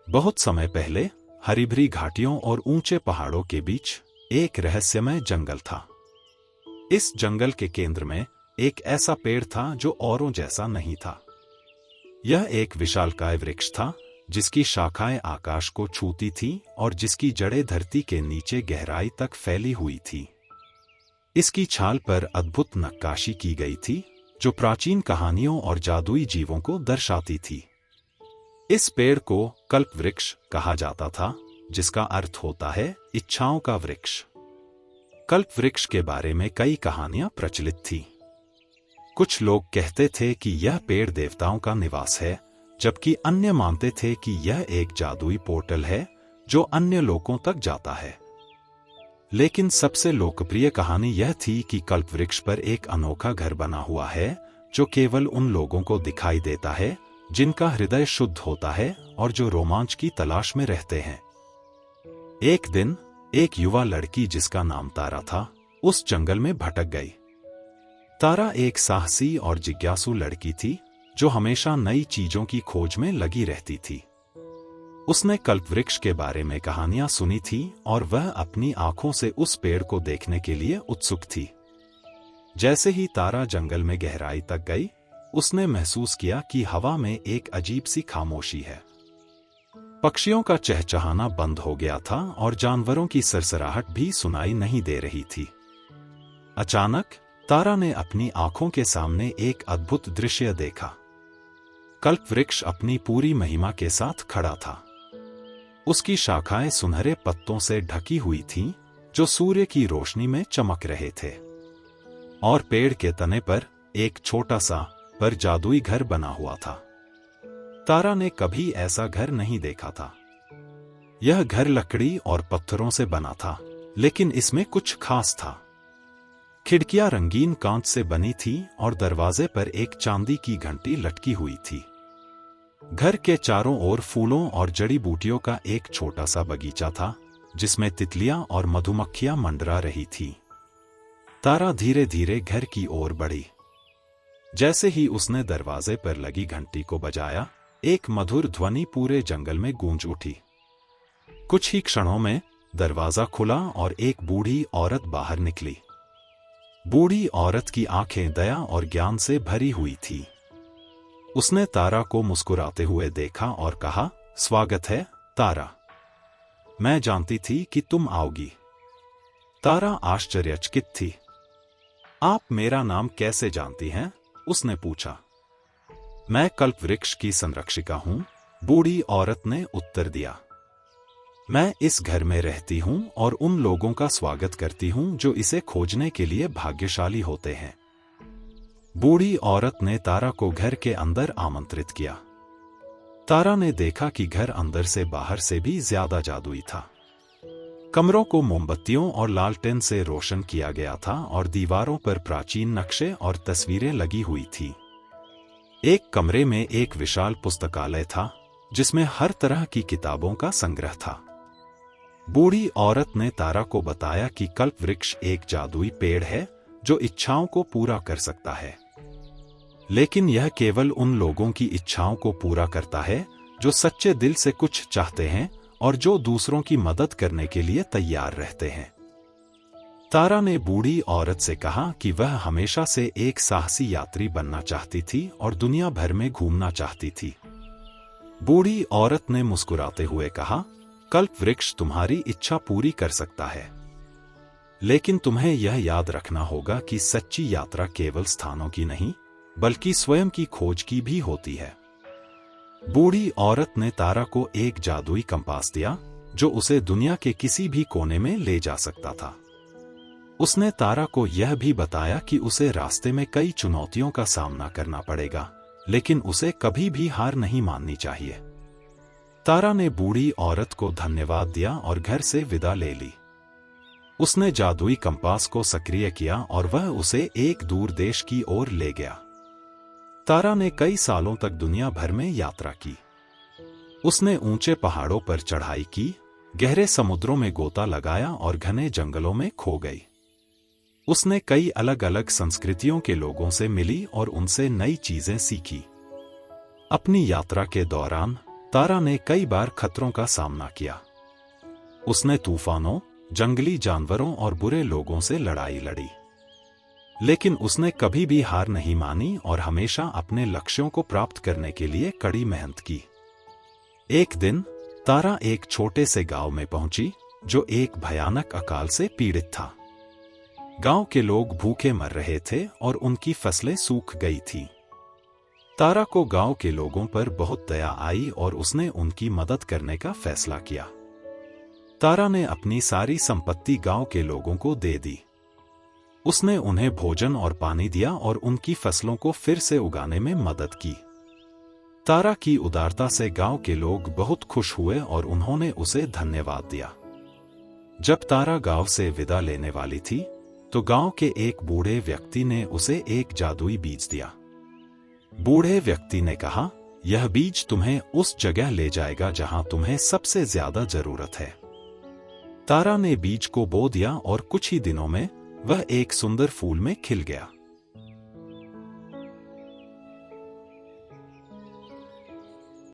बहुत समय पहले हरी भरी घाटियों और ऊंचे पहाड़ों के बीच एक रहस्यमय जंगल था। इस जंगल के केंद्र में एक ऐसा पेड़ था जो औरों जैसा नहीं था। यह एक विशालकाय वृक्ष था जिसकी शाखाएं आकाश को छूती थीं और जिसकी जड़ें धरती के नीचे गहराई तक फैली हुई थी। इसकी छाल पर अद्भुत नक्काशी की गई थी जो प्राचीन कहानियों और जादुई जीवों को दर्शाती थी। इस पेड़ को कल्प वृक्ष कहा जाता था, जिसका अर्थ होता है इच्छाओं का वृक्ष। कल्प वृक्ष के बारे में कई कहानियां प्रचलित थी। कुछ लोग कहते थे कि यह पेड़ देवताओं का निवास है, जबकि अन्य मानते थे कि यह एक जादुई पोर्टल है जो अन्य लोकों तक जाता है। लेकिन सबसे लोकप्रिय कहानी यह थी कि कल्प वृक्ष पर एक अनोखा घर बना हुआ है जो केवल उन लोगों को दिखाई देता है जिनका हृदय शुद्ध होता है और जो रोमांच की तलाश में रहते हैं। एक दिन एक युवा लड़की जिसका नाम तारा था, उस जंगल में भटक गई। तारा एक साहसी और जिज्ञासु लड़की थी जो हमेशा नई चीजों की खोज में लगी रहती थी। उसने कल्प वृक्ष के बारे में कहानियां सुनी थी और वह अपनी आंखों से उस पेड़ को देखने के लिए उत्सुक थी। जैसे ही तारा जंगल में गहराई तक गई, उसने महसूस किया कि हवा में एक अजीब सी खामोशी है। पक्षियों का चहचहाना बंद हो गया था और जानवरों की सरसराहट भी सुनाई नहीं दे रही थी। अचानक तारा ने अपनी आंखों के सामने एक अद्भुत दृश्य देखा। कल्प वृक्ष अपनी पूरी महिमा के साथ खड़ा था। उसकी शाखाएं सुनहरे पत्तों से ढकी हुई थीं, जो सूर्य की रोशनी में चमक रहे थे। और पेड़ के तने पर एक छोटा सा पर जादुई घर बना हुआ था। तारा ने कभी ऐसा घर नहीं देखा था। यह घर लकड़ी और पत्थरों से बना था, लेकिन इसमें कुछ खास था। खिड़कियां रंगीन कांच से बनी थी और दरवाजे पर एक चांदी की घंटी लटकी हुई थी। घर के चारों ओर फूलों और जड़ी बूटियों का एक छोटा सा बगीचा था, जिसमें तितलियां और मधुमक्खियां मंडरा रही थीं। तारा धीरे धीरे घर की ओर बढ़ी। जैसे ही उसने दरवाजे पर लगी घंटी को बजाया, एक मधुर ध्वनि पूरे जंगल में गूंज उठी। कुछ ही क्षणों में दरवाजा खुला और एक बूढ़ी औरत बाहर निकली। बूढ़ी औरत की आंखें दया और ज्ञान से भरी हुई थी। उसने तारा को मुस्कुराते हुए देखा और कहा, स्वागत है तारा, मैं जानती थी कि तुम आओगी। तारा आश्चर्यचकित थी। आप मेरा नाम कैसे जानती हैं? उसने पूछा। मैं कल्प वृक्ष की संरक्षिका हूं, बूढ़ी औरत ने उत्तर दिया। मैं इस घर में रहती हूं और उन लोगों का स्वागत करती हूं जो इसे खोजने के लिए भाग्यशाली होते हैं। बूढ़ी औरत ने तारा को घर के अंदर आमंत्रित किया। तारा ने देखा कि घर अंदर से बाहर से भी ज्यादा जादुई था। कमरों को मोमबत्तियों और लालटेन से रोशन किया गया था और दीवारों पर प्राचीन नक्शे और तस्वीरें लगी हुई थी। एक कमरे में एक विशाल पुस्तकालय था, जिसमें हर तरह की किताबों का संग्रह था। बूढ़ी औरत ने तारा को बताया कि कल्प वृक्ष एक जादुई पेड़ है जो इच्छाओं को पूरा कर सकता है। लेकिन यह केवल उन लोगों की इच्छाओं को पूरा करता है जो सच्चे दिल से कुछ चाहते हैं और जो दूसरों की मदद करने के लिए तैयार रहते हैं। तारा ने बूढ़ी औरत से कहा कि वह हमेशा से एक साहसी यात्री बनना चाहती थी और दुनिया भर में घूमना चाहती थी। बूढ़ी औरत ने मुस्कुराते हुए कहा, कल्प वृक्ष तुम्हारी इच्छा पूरी कर सकता है, लेकिन तुम्हें यह याद रखना होगा कि सच्ची यात्रा केवल स्थानों की नहीं, बल्कि स्वयं की खोज की भी होती है। बूढ़ी औरत ने तारा को एक जादुई कंपास दिया जो उसे दुनिया के किसी भी कोने में ले जा सकता था। उसने तारा को यह भी बताया कि उसे रास्ते में कई चुनौतियों का सामना करना पड़ेगा, लेकिन उसे कभी भी हार नहीं माननी चाहिए। तारा ने बूढ़ी औरत को धन्यवाद दिया और घर से विदा ले ली। उसने जादुई कंपास को सक्रिय किया और वह उसे एक दूर देश की ओर ले गया। तारा ने कई सालों तक दुनिया भर में यात्रा की। उसने ऊंचे पहाड़ों पर चढ़ाई की, गहरे समुद्रों में गोता लगाया और घने जंगलों में खो गई। उसने कई अलग अलग संस्कृतियों के लोगों से मिली और उनसे नई चीजें सीखी। अपनी यात्रा के दौरान तारा ने कई बार खतरों का सामना किया। उसने तूफानों, जंगली जानवरों और बुरे लोगों से लड़ाई लड़ी, लेकिन उसने कभी भी हार नहीं मानी और हमेशा अपने लक्ष्यों को प्राप्त करने के लिए कड़ी मेहनत की। एक दिन तारा एक छोटे से गांव में पहुंची जो एक भयानक अकाल से पीड़ित था। गांव के लोग भूखे मर रहे थे और उनकी फसलें सूख गई थीं। तारा को गांव के लोगों पर बहुत दया आई और उसने उनकी मदद करने का फैसला किया। तारा ने अपनी सारी संपत्ति गांव के लोगों को दे दी। उसने उन्हें भोजन और पानी दिया और उनकी फसलों को फिर से उगाने में मदद की। तारा की उदारता से गांव के लोग बहुत खुश हुए और उन्होंने उसे धन्यवाद दिया। जब तारा गांव से विदा लेने वाली थी तो गांव के एक बूढ़े व्यक्ति ने उसे एक जादुई बीज दिया। बूढ़े व्यक्ति ने कहा, यह बीज तुम्हें उस जगह ले जाएगा जहां तुम्हें सबसे ज्यादा जरूरत है। तारा ने बीज को बो दिया और कुछ ही दिनों में वह एक सुंदर फूल में खिल गया।